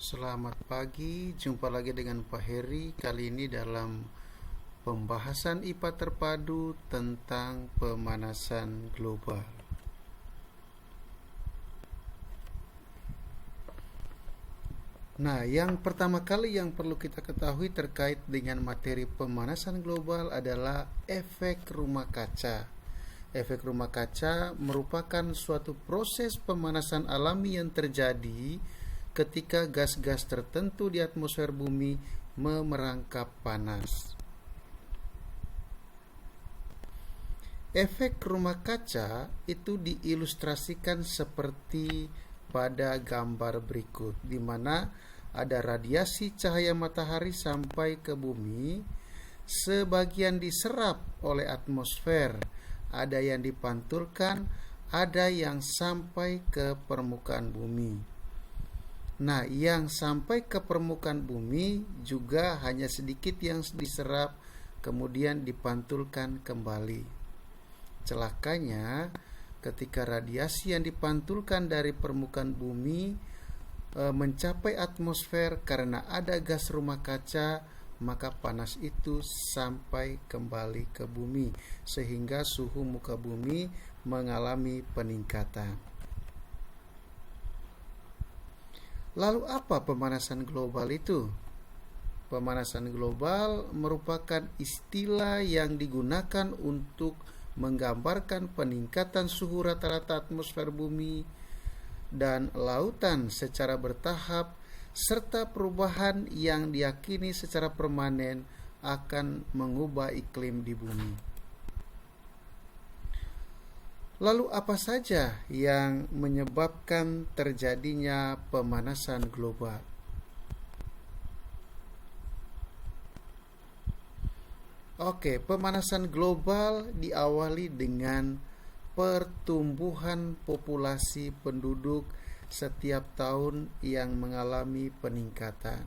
Selamat pagi, jumpa lagi dengan Pak Heri. Kali ini dalam pembahasan IPA terpadu tentang pemanasan global. Nah, yang pertama kali yang perlu kita ketahui terkait dengan materi pemanasan global adalah efek rumah kaca. Efek rumah kaca merupakan suatu proses pemanasan alami yang terjadi ketika gas-gas tertentu di atmosfer bumi memerangkap panas. Efek rumah kaca itu diilustrasikan seperti pada gambar berikut, di mana ada radiasi cahaya matahari sampai ke bumi, sebagian diserap oleh atmosfer, ada yang dipantulkan, ada yang sampai ke permukaan bumi. Nah, yang sampai ke permukaan bumi juga hanya sedikit yang diserap, kemudian dipantulkan kembali. Celakanya, ketika radiasi yang dipantulkan dari permukaan bumi mencapai atmosfer karena ada gas rumah kaca, maka panas itu sampai kembali ke bumi, sehingga suhu muka bumi mengalami peningkatan. Lalu apa pemanasan global itu? Pemanasan global merupakan istilah yang digunakan untuk menggambarkan peningkatan suhu rata-rata atmosfer bumi dan lautan secara bertahap, serta perubahan yang diyakini secara permanen akan mengubah iklim di bumi. Lalu apa saja yang menyebabkan terjadinya pemanasan global? Oke, pemanasan global diawali dengan pertumbuhan populasi penduduk setiap tahun yang mengalami peningkatan.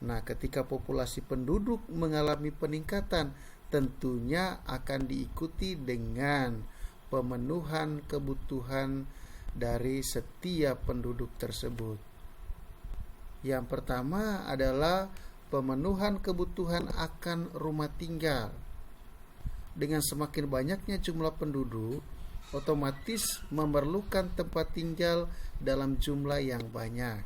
Nah, ketika populasi penduduk mengalami peningkatan, tentunya akan diikuti dengan pemenuhan kebutuhan dari setiap penduduk tersebut. Yang pertama adalah pemenuhan kebutuhan akan rumah tinggal. Dengan semakin banyaknya jumlah penduduk, otomatis memerlukan tempat tinggal dalam jumlah yang banyak.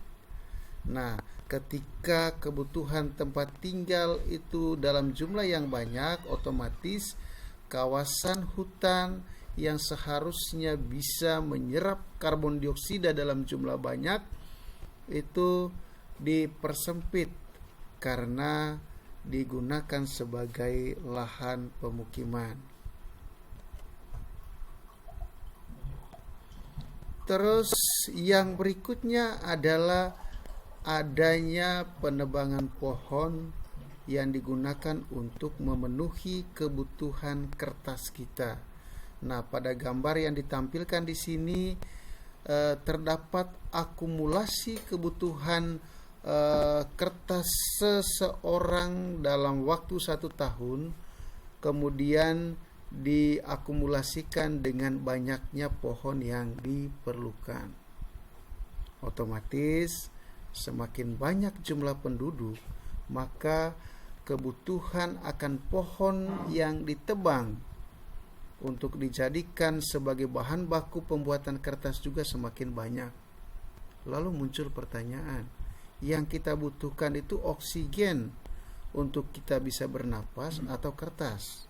Nah, ketika kebutuhan tempat tinggal itu dalam jumlah yang banyak, otomatis kawasan hutan yang seharusnya bisa menyerap karbon dioksida dalam jumlah banyak itu dipersempit karena digunakan sebagai lahan pemukiman. Terus yang berikutnya adalah adanya penebangan pohon yang digunakan untuk memenuhi kebutuhan kertas kita. Nah, pada gambar yang ditampilkan di sini terdapat akumulasi kebutuhan kertas seseorang dalam waktu 1 tahun, kemudian diakumulasikan dengan banyaknya pohon yang diperlukan. Otomatis semakin banyak jumlah penduduk, maka kebutuhan akan pohon yang ditebang untuk dijadikan sebagai bahan baku pembuatan kertas juga semakin banyak. Lalu muncul pertanyaan, yang kita butuhkan itu oksigen untuk kita bisa bernapas atau kertas?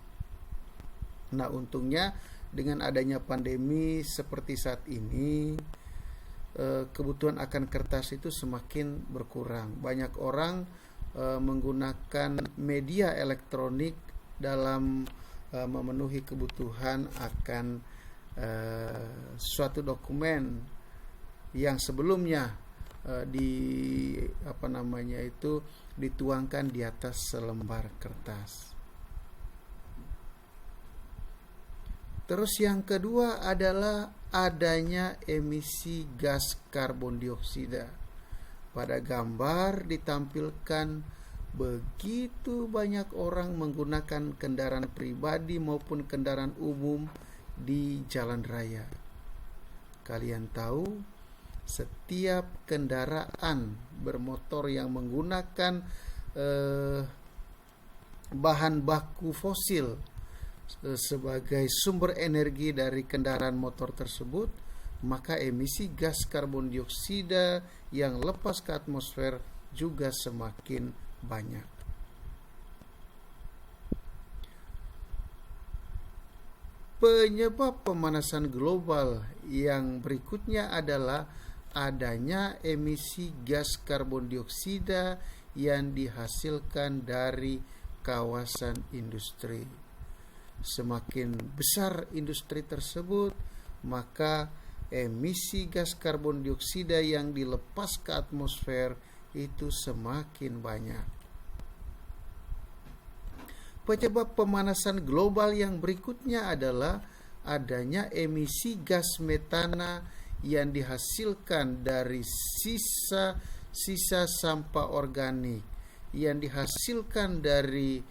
Nah, untungnya dengan adanya pandemi seperti saat ini, kebutuhan akan kertas itu semakin berkurang. Banyak orang menggunakan media elektronik dalam memenuhi kebutuhan akan suatu dokumen yang sebelumnya dituangkan di atas selembar kertas. Terus yang kedua adalah adanya emisi gas karbon dioksida. Pada gambar ditampilkan begitu banyak orang menggunakan kendaraan pribadi maupun kendaraan umum di jalan raya. Kalian tahu setiap kendaraan bermotor yang menggunakan bahan baku fosil sebagai sumber energi dari kendaraan motor tersebut, maka emisi gas karbon dioksida yang lepas ke atmosfer juga semakin banyak. Penyebab pemanasan global yang berikutnya adalah adanya emisi gas karbon dioksida yang dihasilkan dari kawasan industri. Semakin besar industri tersebut, maka emisi gas karbon dioksida yang dilepas ke atmosfer itu semakin banyak. Penyebab pemanasan global yang berikutnya adalah adanya emisi gas metana yang dihasilkan dari sisa sampah organik, yang dihasilkan dari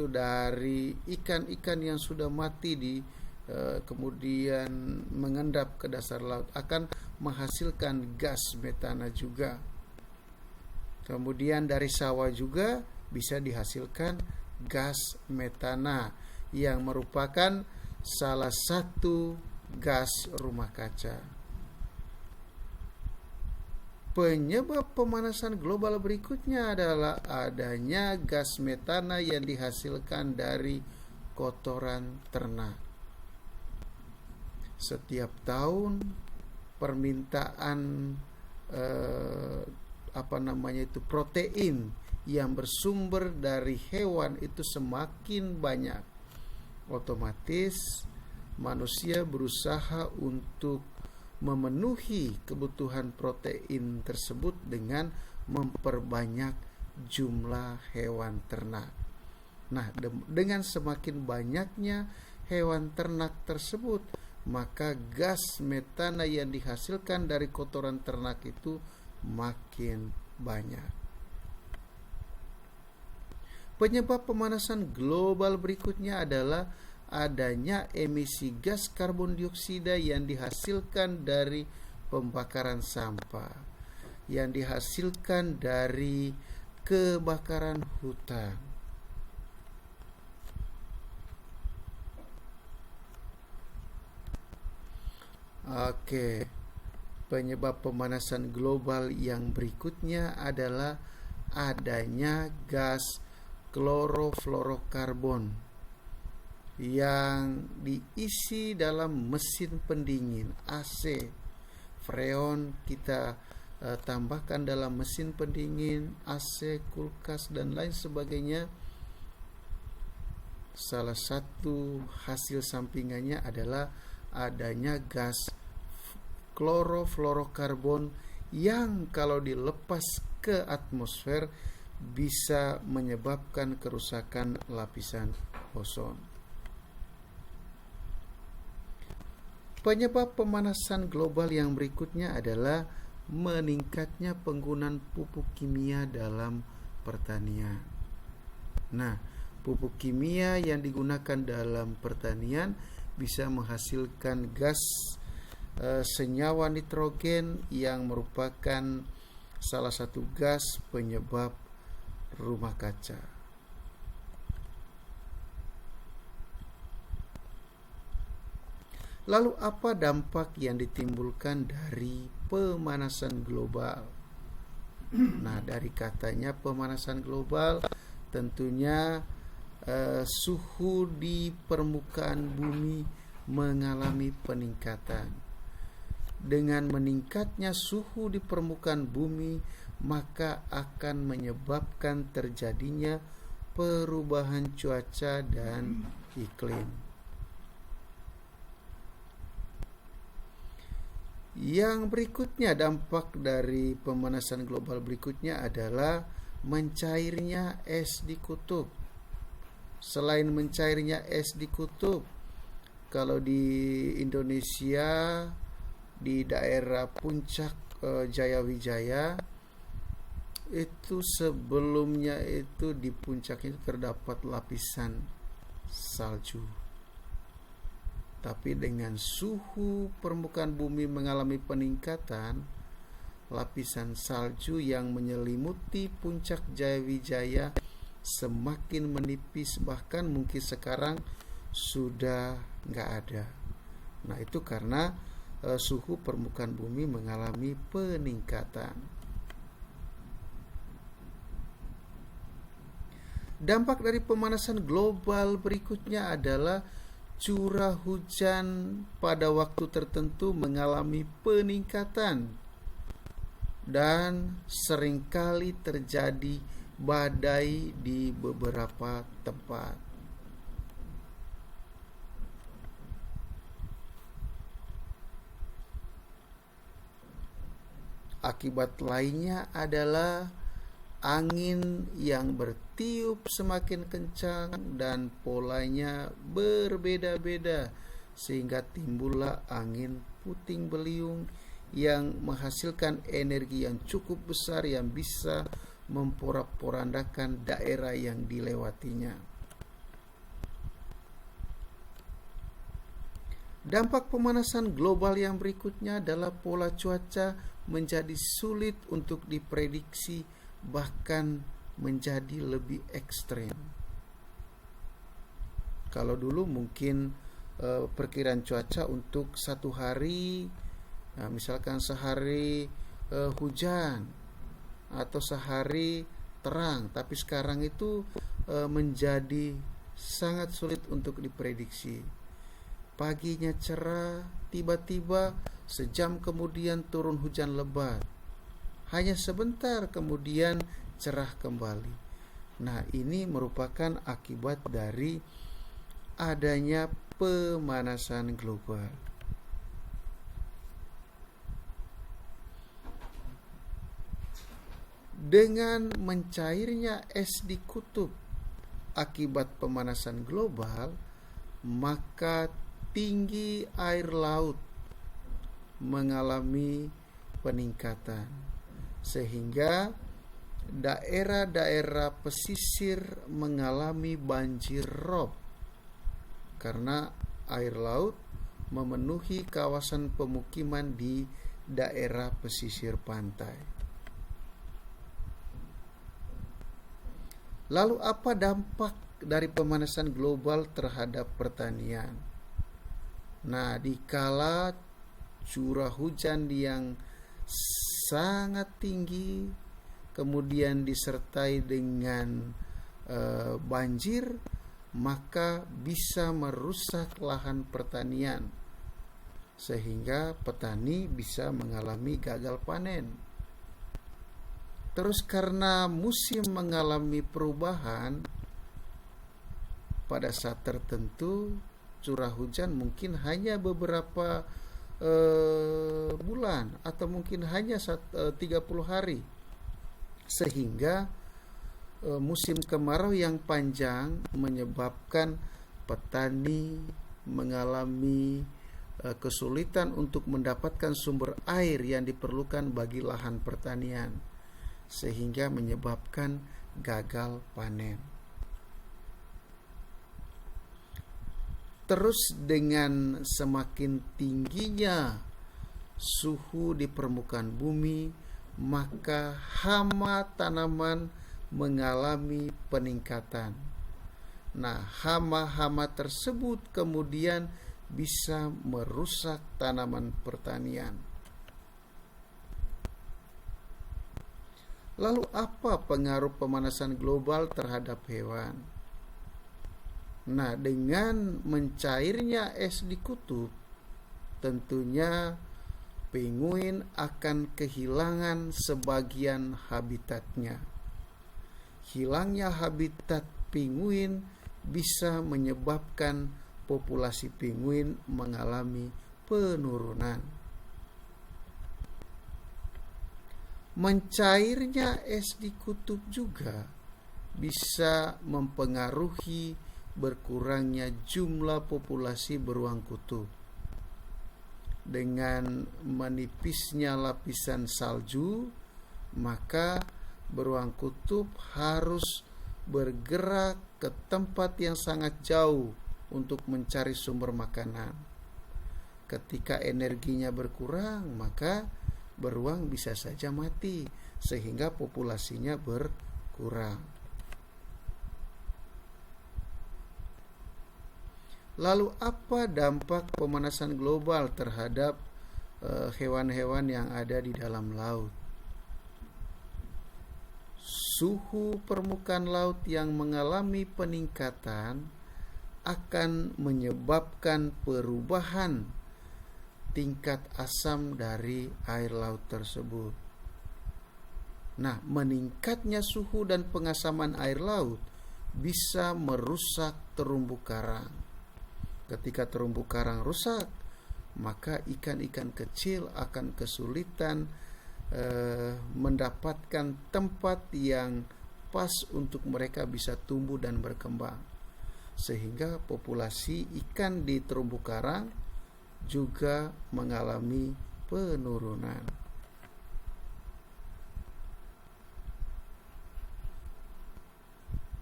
dari ikan-ikan yang sudah mati kemudian mengendap ke dasar laut, akan menghasilkan gas metana juga. Kemudian dari sawah juga bisa dihasilkan gas metana yang merupakan salah satu gas rumah kaca. Penyebab pemanasan global berikutnya adalah adanya gas metana yang dihasilkan dari kotoran ternak. Setiap tahun permintaan protein yang bersumber dari hewan itu semakin banyak. Otomatis manusia berusaha untuk memenuhi kebutuhan protein tersebut dengan memperbanyak jumlah hewan ternak. Nah, dengan semakin banyaknya hewan ternak tersebut, maka gas metana yang dihasilkan dari kotoran ternak itu makin banyak. Penyebab pemanasan global berikutnya adalah adanya emisi gas karbon dioksida yang dihasilkan dari pembakaran sampah, yang dihasilkan dari kebakaran hutan. Penyebab pemanasan global yang berikutnya adalah adanya gas klorofluorokarbon yang diisi dalam mesin pendingin AC. Freon kita tambahkan dalam mesin pendingin, AC, kulkas, dan lain sebagainya. Salah satu hasil sampingannya adalah adanya gas klorofluorokarbon yang kalau dilepas ke atmosfer bisa menyebabkan kerusakan lapisan ozon. Penyebab pemanasan global yang berikutnya adalah meningkatnya penggunaan pupuk kimia dalam pertanian. Nah, pupuk kimia yang digunakan dalam pertanian bisa menghasilkan gas senyawa nitrogen yang merupakan salah satu gas penyebab rumah kaca. Lalu apa dampak yang ditimbulkan dari pemanasan global? Nah, dari katanya pemanasan global, tentunya suhu di permukaan bumi mengalami peningkatan. Dengan meningkatnya suhu di permukaan bumi, maka akan menyebabkan terjadinya perubahan cuaca dan iklim. Yang berikutnya, dampak dari pemanasan global berikutnya adalah mencairnya es di kutub. Selain mencairnya es di kutub, kalau di Indonesia di daerah puncak Jayawijaya itu sebelumnya itu di puncak itu terdapat lapisan salju. Tapi dengan suhu permukaan bumi mengalami peningkatan, lapisan salju yang menyelimuti puncak Jayawijaya semakin menipis, bahkan mungkin sekarang sudah nggak ada. Nah, itu karena suhu permukaan bumi mengalami peningkatan. Dampak dari pemanasan global berikutnya adalah curah hujan pada waktu tertentu mengalami peningkatan dan seringkali terjadi badai di beberapa tempat. Akibat lainnya adalah angin yang bertiup semakin kencang dan polanya berbeda-beda, sehingga timbullah angin puting beliung yang menghasilkan energi yang cukup besar yang bisa memporak-porandakan daerah yang dilewatinya. Dampak pemanasan global yang berikutnya adalah pola cuaca menjadi sulit untuk diprediksi, bahkan menjadi lebih ekstrem. Kalau dulu mungkin perkiraan cuaca untuk satu hari, misalkan sehari hujan atau sehari terang, tapi sekarang itu menjadi sangat sulit untuk diprediksi. Paginya cerah, tiba-tiba sejam kemudian turun hujan lebat. Hanya sebentar kemudian cerah kembali. Nah, ini merupakan akibat dari adanya pemanasan global. Dengan mencairnya es di kutub akibat pemanasan global, maka tinggi air laut mengalami peningkatan, sehingga daerah-daerah pesisir mengalami banjir rob karena air laut memenuhi kawasan pemukiman di daerah pesisir pantai. Lalu apa dampak dari pemanasan global terhadap pertanian? Nah, dikala curah hujan yang sangat tinggi kemudian disertai dengan banjir, maka bisa merusak lahan pertanian sehingga petani bisa mengalami gagal panen. Terus karena musim mengalami perubahan, pada saat tertentu curah hujan mungkin hanya beberapa bulan atau mungkin hanya 30 hari, sehingga musim kemarau yang panjang menyebabkan petani mengalami kesulitan untuk mendapatkan sumber air yang diperlukan bagi lahan pertanian, sehingga menyebabkan gagal panen. Terus dengan semakin tingginya suhu di permukaan bumi, maka hama tanaman mengalami peningkatan. Nah, hama-hama tersebut kemudian bisa merusak tanaman pertanian. Lalu apa pengaruh pemanasan global terhadap hewan? Nah, dengan mencairnya es di kutub, tentunya penguin akan kehilangan sebagian habitatnya. Hilangnya habitat penguin bisa menyebabkan populasi penguin mengalami penurunan. Mencairnya es di kutub juga bisa mempengaruhi berkurangnya jumlah populasi beruang kutub. Dengan menipisnya lapisan salju, maka beruang kutub harus bergerak ke tempat yang sangat jauh untuk mencari sumber makanan. ketika energinya berkurang, maka beruang bisa saja mati sehingga populasinya berkurang. Lalu apa dampak pemanasan global terhadap hewan-hewan yang ada di dalam laut? Suhu permukaan laut yang mengalami peningkatan akan menyebabkan perubahan tingkat asam dari air laut tersebut. Nah, meningkatnya suhu dan pengasaman air laut bisa merusak terumbu karang. Ketika terumbu karang rusak, maka ikan-ikan kecil akan kesulitan mendapatkan tempat yang pas untuk mereka bisa tumbuh dan berkembang, sehingga populasi ikan di terumbu karang juga mengalami penurunan.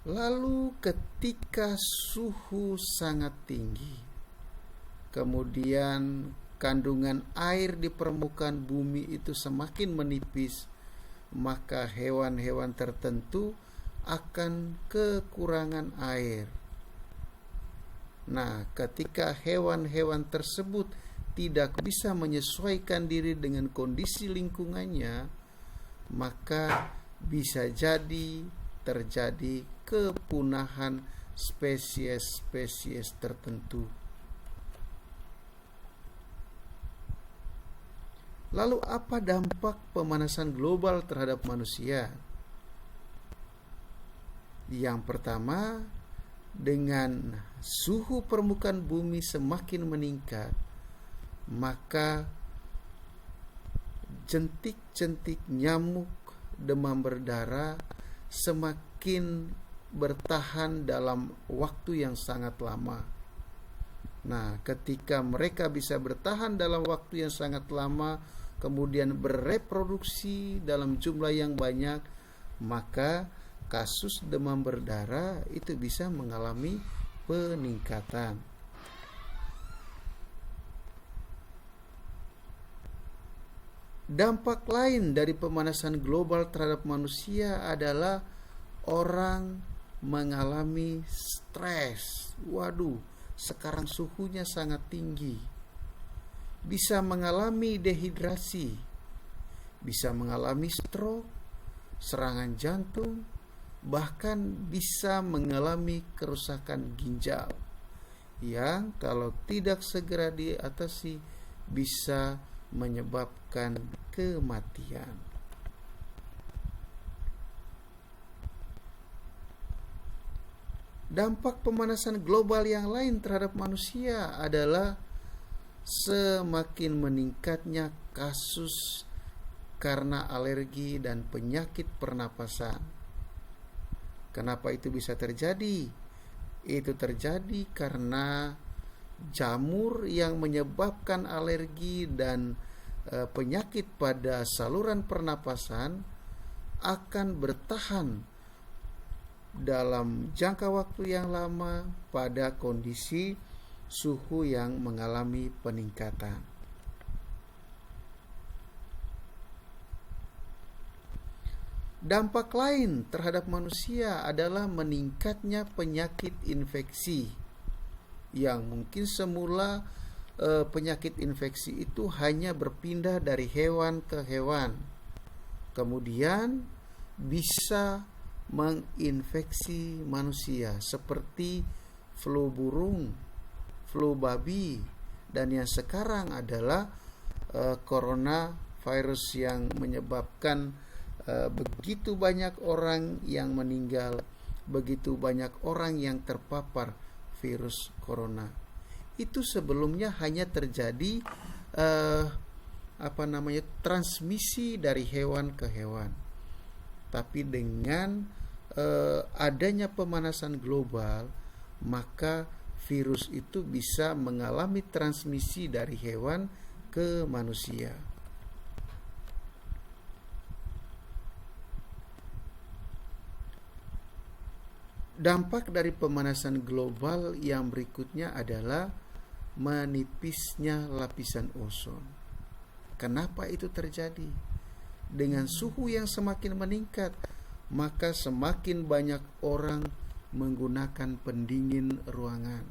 Lalu ketika suhu sangat tinggi, kemudian kandungan air di permukaan bumi itu semakin menipis, maka hewan-hewan tertentu akan kekurangan air. Nah, ketika hewan-hewan tersebut tidak bisa menyesuaikan diri dengan kondisi lingkungannya, maka bisa jadi terjadi kepunahan spesies-spesies tertentu. Lalu apa dampak pemanasan global terhadap manusia? Yang pertama, dengan suhu permukaan bumi semakin meningkat, maka jentik-jentik nyamuk demam berdarah semakin bertahan dalam waktu yang sangat lama. Nah, ketika mereka bisa bertahan dalam waktu yang sangat lama, kemudian bereproduksi dalam jumlah yang banyak, maka kasus demam berdarah itu bisa mengalami peningkatan. Dampak lain dari pemanasan global terhadap manusia adalah orang mengalami stres. Waduh, sekarang suhunya sangat tinggi. Bisa mengalami dehidrasi, bisa mengalami stroke, serangan jantung, bahkan bisa mengalami kerusakan ginjal yang kalau tidak segera diatasi bisa menyebabkan kematian. Dampak pemanasan global yang lain terhadap manusia adalah semakin meningkatnya kasus karena alergi dan penyakit pernapasan. Kenapa itu bisa terjadi? Itu terjadi karena jamur yang menyebabkan alergi dan penyakit pada saluran pernapasan akan bertahan dalam jangka waktu yang lama pada kondisi suhu yang mengalami peningkatan. Dampak lain terhadap manusia adalah meningkatnya penyakit infeksi yang mungkin semula penyakit infeksi itu hanya berpindah dari hewan ke hewan, kemudian bisa menginfeksi manusia seperti flu burung, flu babi, dan yang sekarang adalah coronavirus yang menyebabkan begitu banyak orang yang meninggal, begitu banyak orang yang terpapar virus corona. Itu sebelumnya hanya terjadi transmisi dari hewan ke hewan. Tapi dengan adanya pemanasan global, maka virus itu bisa mengalami transmisi dari hewan ke manusia. Dampak dari pemanasan global yang berikutnya adalah menipisnya lapisan ozon. Kenapa itu terjadi? Dengan suhu yang semakin meningkat, maka semakin banyak orang menggunakan pendingin ruangan.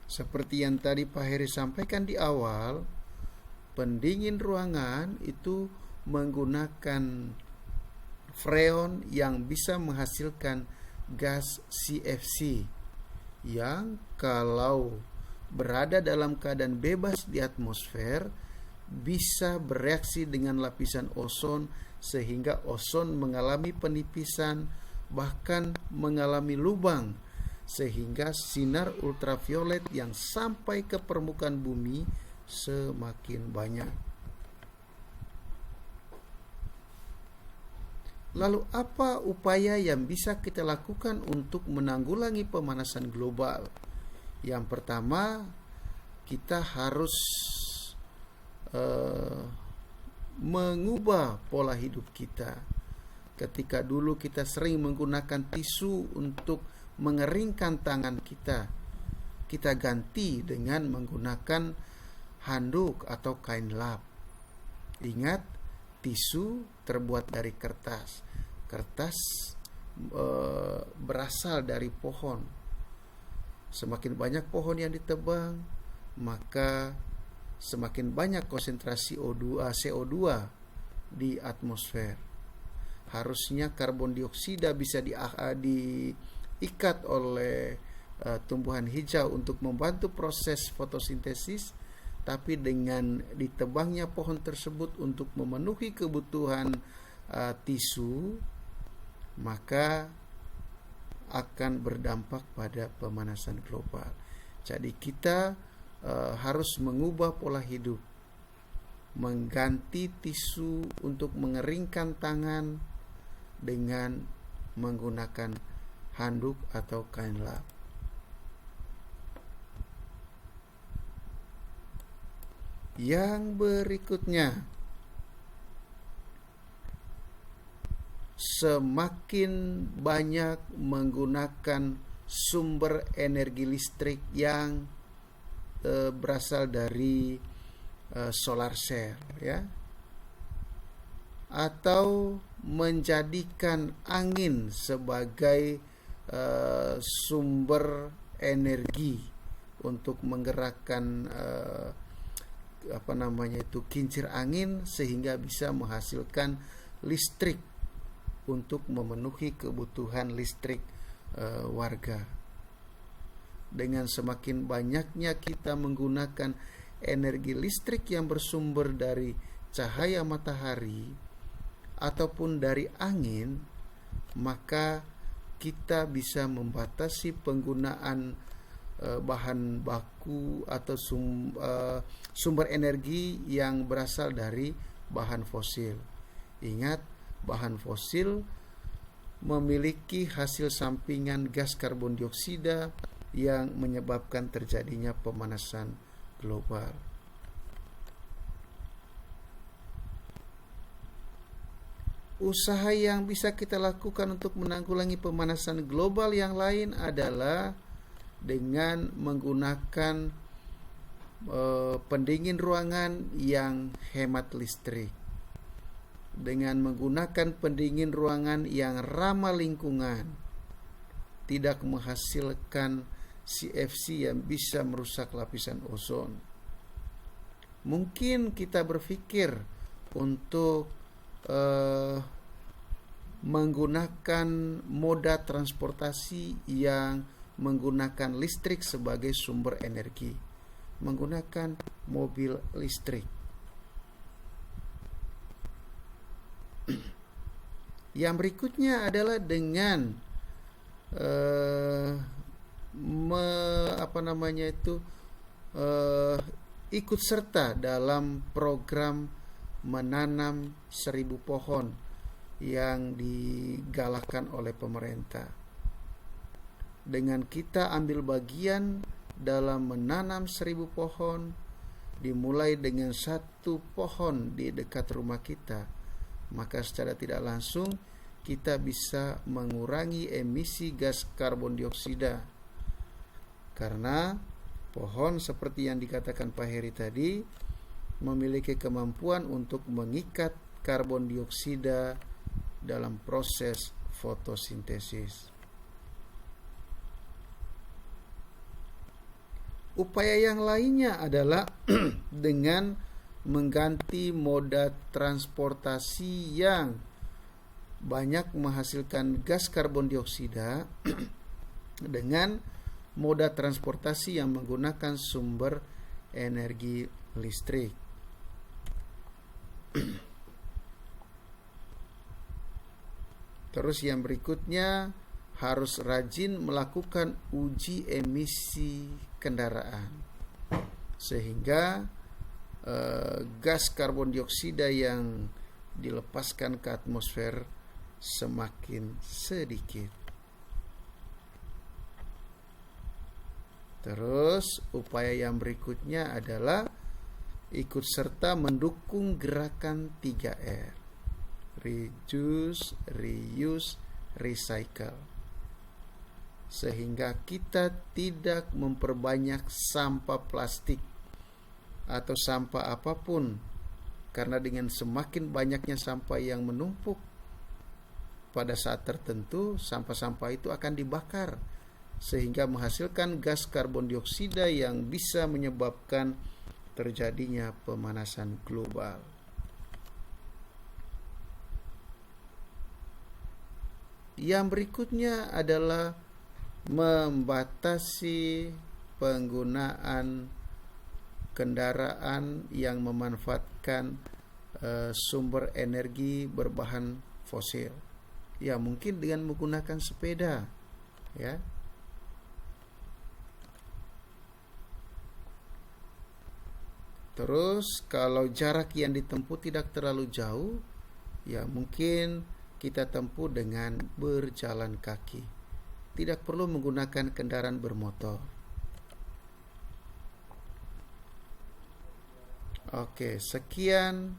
Seperti yang tadi Pak Heri sampaikan di awal, pendingin ruangan itu menggunakan freon yang bisa menghasilkan gas CFC yang kalau berada dalam keadaan bebas di atmosfer bisa bereaksi dengan lapisan ozon sehingga ozon mengalami penipisan, bahkan mengalami lubang, sehingga sinar ultraviolet yang sampai ke permukaan bumi semakin banyak. Lalu apa upaya yang bisa kita lakukan untuk menanggulangi pemanasan global? Yang pertama, kita harus mengubah pola hidup kita. Ketika dulu kita sering menggunakan tisu untuk mengeringkan tangan kita, kita ganti dengan menggunakan handuk atau kain lap. Ingat, tisu terbuat dari kertas. Kertas berasal dari pohon. Semakin banyak pohon yang ditebang, maka semakin banyak konsentrasi CO2 di atmosfer. Harusnya karbon dioksida bisa diikat oleh tumbuhan hijau untuk membantu proses fotosintesis, tapi dengan ditebangnya pohon tersebut untuk memenuhi kebutuhan tisu, maka akan berdampak pada pemanasan global. Jadi kita harus mengubah pola hidup, mengganti tisu untuk mengeringkan tangan dengan menggunakan handuk atau kain lap. Yang berikutnya, semakin banyak menggunakan sumber energi listrik yang berasal dari solar cell, ya, atau menjadikan angin sebagai sumber energi untuk menggerakkan kincir angin sehingga bisa menghasilkan listrik untuk memenuhi kebutuhan listrik warga. Dengan semakin banyaknya kita menggunakan energi listrik yang bersumber dari cahaya matahari ataupun dari angin, maka kita bisa membatasi penggunaan bahan baku atau sumber energi yang berasal dari bahan fosil. Ingat, bahan fosil memiliki hasil sampingan gas karbon dioksida yang menyebabkan terjadinya pemanasan global. Usaha yang bisa kita lakukan untuk menanggulangi pemanasan global yang lain adalah dengan menggunakan pendingin ruangan yang hemat listrik, dengan menggunakan pendingin ruangan yang ramah lingkungan, tidak menghasilkan CFC yang bisa merusak lapisan ozon. Mungkin kita berpikir untuk menggunakan moda transportasi yang menggunakan listrik sebagai sumber energi, menggunakan mobil listrik. Yang berikutnya adalah dengan ikut serta dalam program menanam 1000 pohon yang digalakkan oleh pemerintah. Dengan kita ambil bagian dalam menanam 1000 pohon, dimulai dengan 1 pohon di dekat rumah kita, maka secara tidak langsung kita bisa mengurangi emisi gas karbon dioksida. Karena Pohon seperti yang dikatakan Pak Heri tadi memiliki kemampuan untuk mengikat karbon dioksida dalam proses fotosintesis. Upaya yang lainnya adalah dengan mengganti moda transportasi yang banyak menghasilkan gas karbon dioksida dengan moda transportasi yang menggunakan sumber energi listrik. Terus yang berikutnya, harus rajin melakukan uji emisi kendaraan sehingga gas karbon dioksida yang dilepaskan ke atmosfer semakin sedikit. Terus upaya yang berikutnya adalah ikut serta mendukung gerakan 3R. Reduce, reuse, recycle. Sehingga kita tidak memperbanyak sampah plastik atau sampah apapun, karena dengan semakin banyaknya sampah yang menumpuk, pada saat tertentu sampah-sampah itu akan dibakar sehingga menghasilkan gas karbon dioksida yang bisa menyebabkan terjadinya pemanasan global. Yang berikutnya adalah membatasi penggunaan kendaraan yang memanfaatkan sumber energi berbahan fosil. Ya, mungkin dengan menggunakan sepeda, ya. Terus kalau jarak yang ditempuh tidak terlalu jauh, ya mungkin kita tempuh dengan berjalan kaki. Tidak perlu menggunakan kendaraan bermotor. Oke, sekian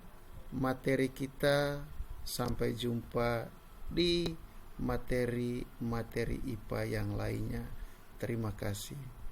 materi kita. Sampai jumpa di materi-materi IPA yang lainnya. Terima kasih.